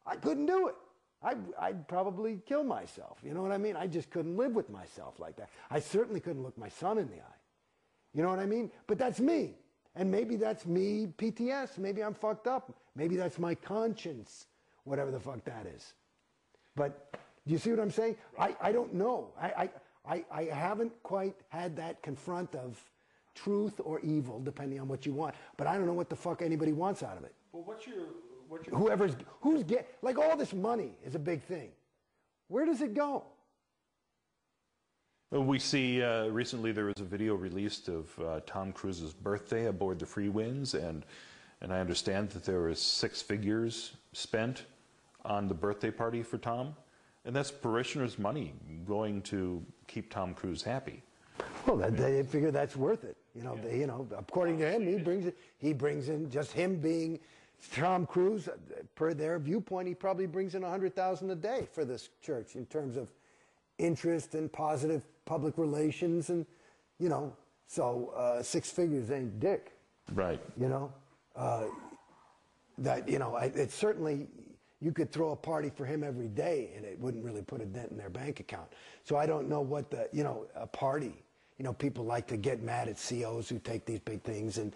I couldn't do it. I'd probably kill myself. You know what I mean? I just couldn't live with myself like that. I certainly couldn't look my son in the eye. You know what I mean? But that's me. And maybe that's me, PTS. Maybe I'm fucked up. Maybe that's my conscience, whatever the fuck that is. But do you see what I'm saying? I don't know. I haven't quite had that confront of truth or evil, depending on what you want. But I don't know what the fuck anybody wants out of it. Well, who's like all this money is a big thing. Where does it go? Well, we see recently there was a video released of Tom Cruise's birthday aboard the Free Winds, and I understand that there was 6 figures spent on the birthday party for Tom, and that's parishioners' money going to keep Tom Cruise happy. Well, they figure that's worth it. According to him, he brings in just him being Tom Cruise. Per their viewpoint, he probably brings in $100,000 a day for this church in terms of interest and positive public relations, and so 6 figures ain't dick. Right. It's certainly, you could throw a party for him every day and it wouldn't really put a dent in their bank account. So I don't know what a party, people like to get mad at COs who take these big things, and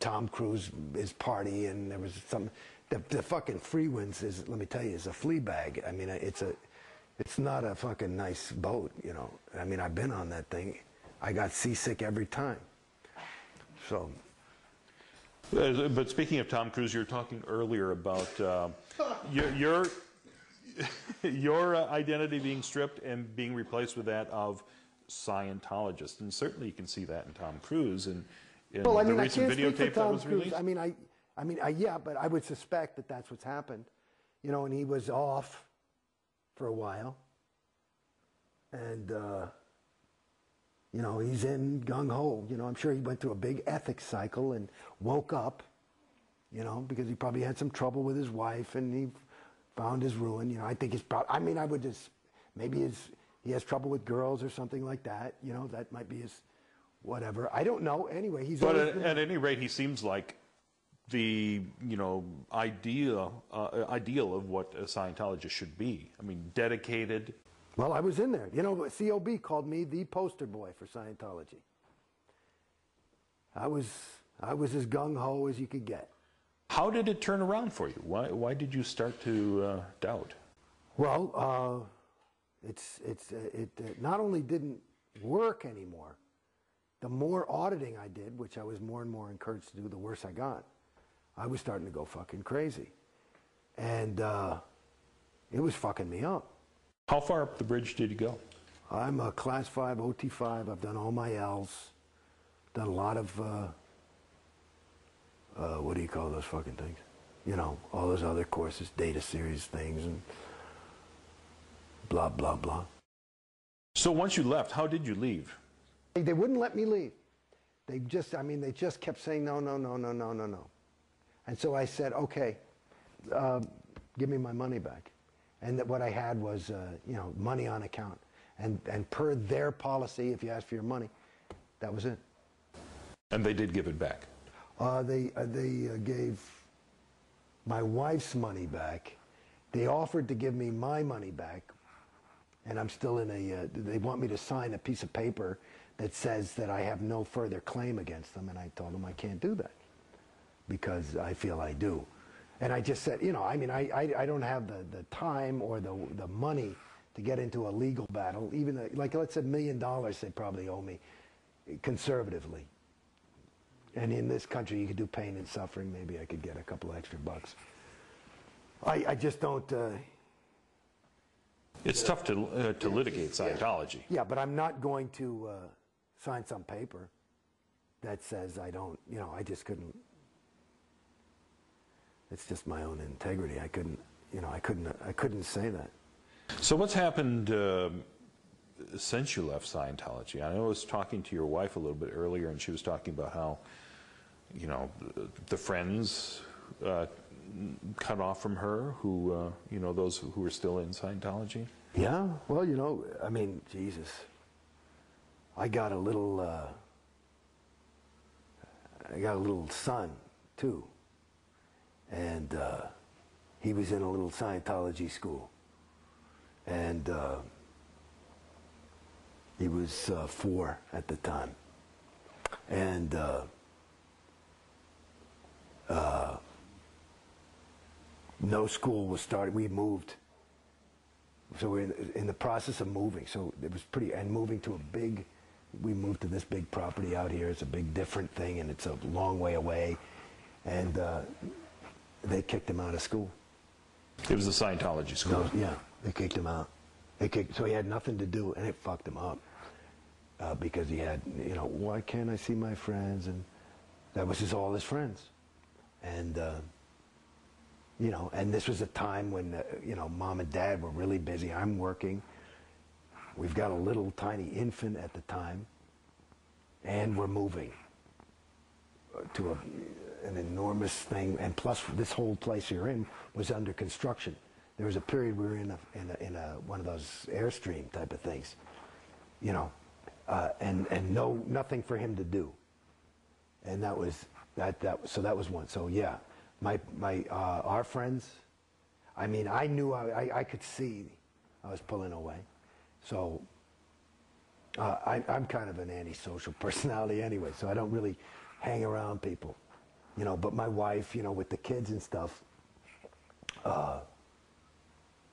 Tom Cruise is party, and there was some, the fucking Free Winds is, let me tell you, is a flea bag. I mean, it's not a fucking nice boat, I mean, I've been on that thing. I got seasick every time. So. But speaking of Tom Cruise, you were talking earlier about your identity being stripped and being replaced with that of Scientologist, and certainly you can see that in Tom Cruise and in the recent videotape that was released. Yeah, but I would suspect that that's what's happened, and he was off for a while, and he's in gung-ho. I'm sure he went through a big ethics cycle and woke up, because he probably had some trouble with his wife and he found his ruin. I think he's probably, I would just, maybe he has trouble with girls or something like that. That might be his whatever. I don't know. Anyway, he's. But at any rate, he seems like the ideal of what a Scientologist should be. I mean, dedicated. Well, I was in there. COB called me the poster boy for Scientology. I was as gung-ho as you could get. How did it turn around for you? Why did you start to doubt? Well, it not only didn't work anymore, the more auditing I did, which I was more and more encouraged to do, the worse I got. I was starting to go fucking crazy. And it was fucking me up. How far up the bridge did you go? I'm a Class 5, OT5. I've done all my L's. Done a lot of, what do you call those fucking things? All those other courses, data series things, and blah, blah, blah. So once you left, how did you leave? They wouldn't let me leave. They just kept saying no, no, no, no, no, no, no. And so I said, okay, give me my money back. And what I had was, money on account. And per their policy, if you asked for your money, that was it. And they did give it back? They gave my wife's money back. They offered to give me my money back. And I'm still in they want me to sign a piece of paper that says that I have no further claim against them. And I told them I can't do that because I feel I do. And I just said, I don't have the time or the money to get into a legal battle. Even let's say $1 million they probably owe me, conservatively. And in this country, you could do pain and suffering. Maybe I could get a couple extra bucks. I just don't. It's tough to litigate Scientology. Yeah, but I'm not going to sign some paper that says I don't. I just couldn't. It's just my own integrity. I couldn't, I couldn't say that. So what's happened since you left Scientology? I was talking to your wife a little bit earlier, and she was talking about how, the friends cut off from her who, those who were still in Scientology. Yeah, well, Jesus. I got a little son, too. And he was in a little Scientology school. And he was 4 at the time. And no school was started. We moved. So we're in the process of moving. So it was pretty, and moving to a big, we moved to this big property out here. It's a big different thing, and it's a long way away. And they kicked him out of school. It was a Scientology school. No, yeah, they kicked him out. So he had nothing to do, and it fucked him up. Because he had, you know, why can't I see my friends? And that was all his friends. And, you know, and this was a time when, you know, Mom and Dad were really busy. I'm working. We've got a little tiny infant at the time. And we're moving to an enormous thing. And plus, this whole place you're in was under construction. There was a period we were in one of those Airstream type of things, you know. And nothing for him to do, and that was so that was one. So yeah, our friends, I mean, I knew I could see I was pulling away, so I'm kind of an antisocial personality anyway, so I don't really hang around people, you know. But my wife, you know, with the kids and stuff,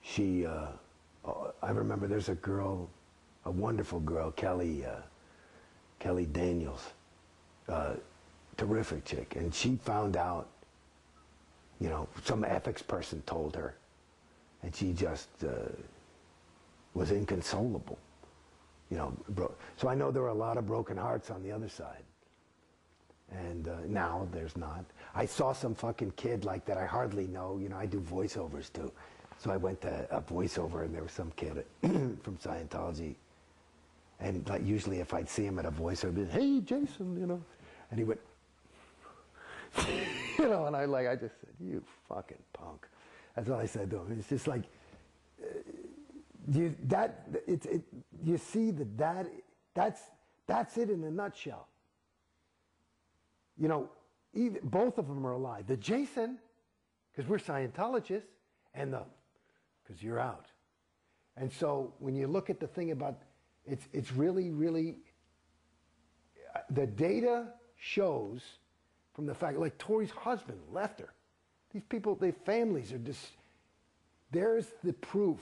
she I remember there's a girl, a wonderful girl, Kelly Daniels, terrific chick, and she found out, you know, some ethics person told her, and she just was inconsolable, you know. So I know there are a lot of broken hearts on the other side, and now there's not. I saw some fucking kid like that I hardly know, you know. I do voiceovers too, so I went to a voiceover, and there was some kid from Scientology. And like usually if I'd see him at a voice, I'd be, hey, Jason, you know. And he would, you know, and I just said, you fucking punk. That's all I said to him. It's just like, you see that's it in a nutshell. You know, both of them are alive. The Jason, because we're Scientologists, and because you're out. And so when you look at the thing about, it's really, really, the data shows from the fact, like Tori's husband left her. These people, their families are just, there's the proof.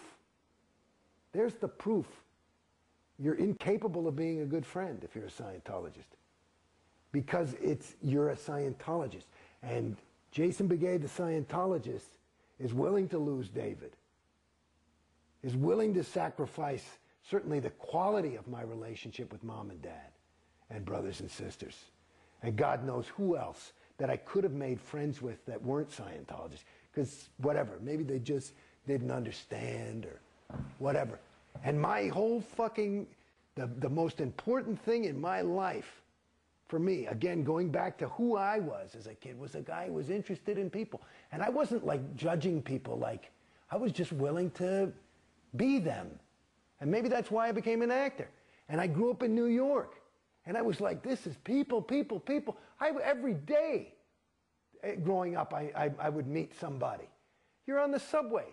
There's the proof. You're incapable of being a good friend if you're a Scientologist. Because you're a Scientologist. And Jason Beghe, the Scientologist, is willing to lose David. Is willing to sacrifice certainly the quality of my relationship with Mom and Dad and brothers and sisters. And God knows who else that I could have made friends with that weren't Scientologists. Because whatever, maybe they just didn't understand or whatever. And my whole fucking, the most important thing in my life, for me, again, going back to who I was as a kid, was a guy who was interested in people. And I wasn't like judging people, like, I was just willing to be them. And maybe that's why I became an actor. And I grew up in New York. And I was like, this is people, people, people. Every day growing up, I would meet somebody. You're on the subway.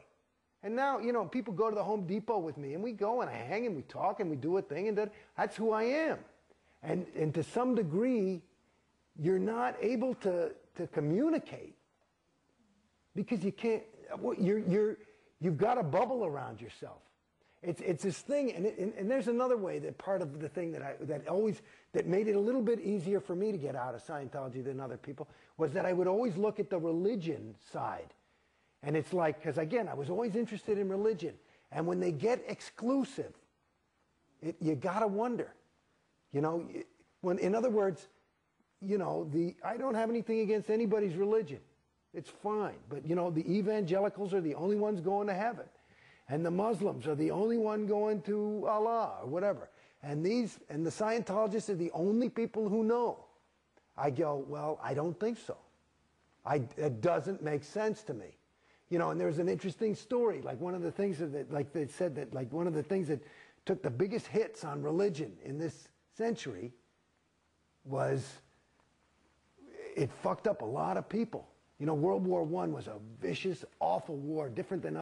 And now, you know, people go to the Home Depot with me, and we go and I hang and we talk and we do a thing, and that's who I am. And to some degree, you're not able to communicate because you can't, you've got a bubble around yourself. It's this thing, and there's another way that part of the thing that made it a little bit easier for me to get out of Scientology than other people was that I would always look at the religion side. And it's like, because again, I was always interested in religion. And when they get exclusive, you got to wonder. You know, in other words, you know, I don't have anything against anybody's religion. It's fine. But, you know, the evangelicals are the only ones going to heaven. And the Muslims are the only one going to Allah or whatever. And the Scientologists are the only people who know. I go, well, I don't think so. It doesn't make sense to me. You know, and there's an interesting story. Like one of the things that, like they said that, like one of the things that took the biggest hits on religion in this century was it fucked up a lot of people. You know, World War I was a vicious, awful war, different than